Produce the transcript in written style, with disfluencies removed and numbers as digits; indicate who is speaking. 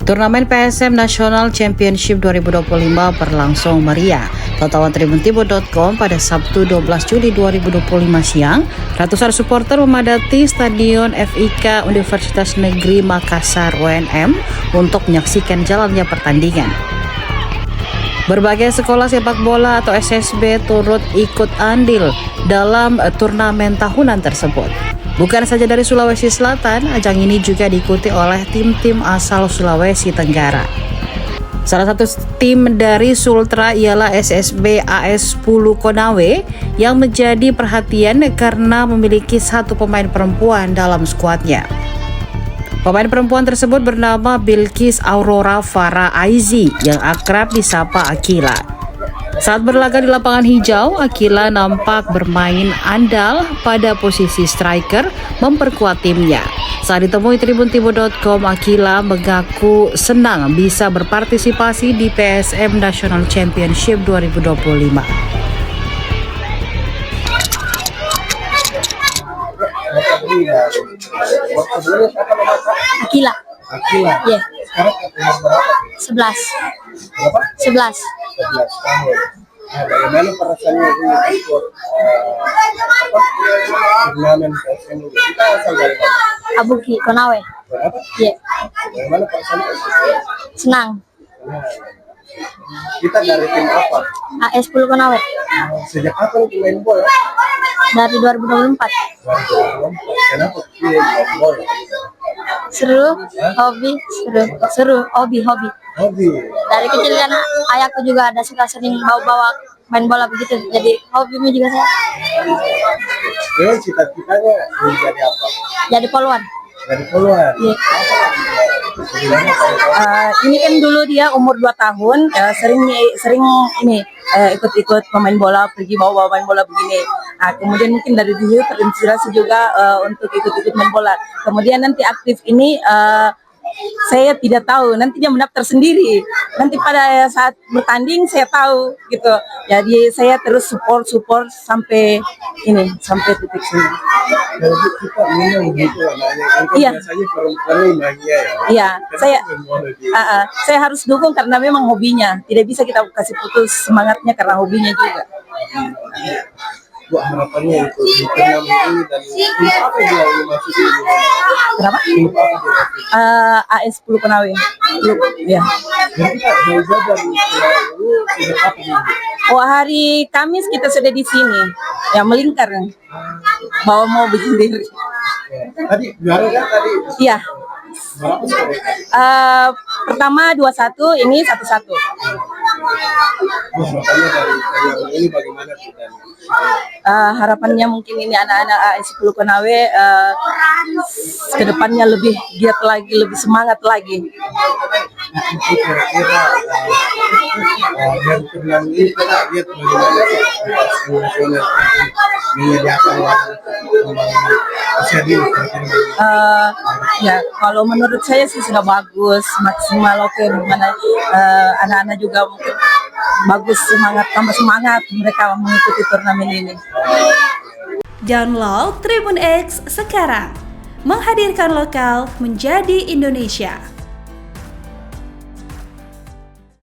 Speaker 1: Turnamen PSM National Championship 2025 berlangsung meriah. Pantauan tribuntimur.com pada Sabtu 12 Juli 2025 siang, ratusan supporter memadati Stadion FIK Universitas Negeri Makassar UNM untuk menyaksikan jalannya pertandingan. Berbagai sekolah sepak bola atau SSB turut ikut andil dalam turnamen tahunan tersebut. Bukan saja dari Sulawesi Selatan, ajang ini juga diikuti oleh tim-tim asal Sulawesi Tenggara. Salah satu tim dari Sultra ialah SSB AS10 Konawe yang menjadi perhatian karena memiliki satu pemain perempuan dalam skuadnya. Pemain perempuan tersebut bernama Bilkis Aurora Farah Aizi yang akrab disapa Akila. Saat berlaga di lapangan hijau, Akila nampak bermain andal pada posisi striker memperkuat timnya. Saat ditemui tribuntimur.com, Akila mengaku senang bisa berpartisipasi di PSM National Championship 2025.
Speaker 2: Akila. Iya.
Speaker 3: Sekarang
Speaker 2: 11.
Speaker 3: berapa?
Speaker 2: 11.
Speaker 3: 11 tahun. Nah, bagaimana perasaannya ini ikut turnamen PSM ini? Kita asal dari mana?
Speaker 2: Abuki Konawe.
Speaker 3: Berapa?
Speaker 2: Iya.
Speaker 3: Bagaimana perasaannya?
Speaker 2: Senang.
Speaker 3: Nah, kita dari tim apa?
Speaker 2: AS10 Konawe.
Speaker 3: Sejak kapan kita main bola?
Speaker 2: Dari 2024.
Speaker 3: Kenapa pilih main bola?
Speaker 2: Seru, hobi, hobi.
Speaker 3: Hobi.
Speaker 2: Dari kecil kan ayahku juga ada suka sering bawa-bawa main bola begitu. Jadi hobinya juga saya.
Speaker 3: Memang cita-citanya menjadi apa?
Speaker 2: Jadi poluan.
Speaker 3: Dari keluar.
Speaker 2: Iya.
Speaker 4: Ini kan dulu dia umur 2 tahun, sering ini ikut-ikut pemain bola, pergi bawa main bola begini. Nah, kemudian mungkin dari dulu terinspirasi juga untuk ikut-ikut main bola. Kemudian nanti aktif ini saya tidak tahu, nanti dia mendaftar sendiri. Nanti pada saat bertanding saya tahu gitu. Jadi saya terus support sampai titik sini.
Speaker 3: Jadi kita memang gitu anaknya. Kan
Speaker 4: Iya.
Speaker 3: biasanya perempuan bahagia ya.
Speaker 4: Iya,
Speaker 3: Kenapa
Speaker 4: saya harus dukung karena memang hobinya. Tidak bisa kita kasih putus semangatnya karena hobinya juga.
Speaker 3: Bu, harapannya itu di turnamen ini dan tim apa dia yang masuk ini?
Speaker 4: Kenapa?
Speaker 3: Tim apa dia masuk?
Speaker 4: AS10 Konawe. Ya.
Speaker 3: Jadi kita jauh-jauh dari ini sudah apa ini?
Speaker 4: Oh, hari Kamis kita sudah di sini. Ya, melingkar. Bawa mobil sendiri.
Speaker 3: Ya. Tadi juara kan tadi?
Speaker 4: Iya.
Speaker 3: Berapa skor?
Speaker 4: Pertama 2-1, ini 1-1.
Speaker 3: Bu, harapannya dari yang ini bagaimana kita?
Speaker 4: Harapannya mungkin ini anak-anak AS10 Konawe kedepannya lebih giat lagi, lebih semangat lagi.
Speaker 3: Nah, itu kira-kira dari turnamen ini kita lihat bagaimana PSM nasional menyediakan pembangunan usia dini kira-kira.
Speaker 4: Ya, kalau menurut saya sih sudah bagus, maksimal oke. Bagaimana anak-anak juga mungkin bagus, tambah semangat mereka mengikuti turnamen ini.
Speaker 5: Download Tribun X sekarang, menghadirkan lokal menjadi Indonesia.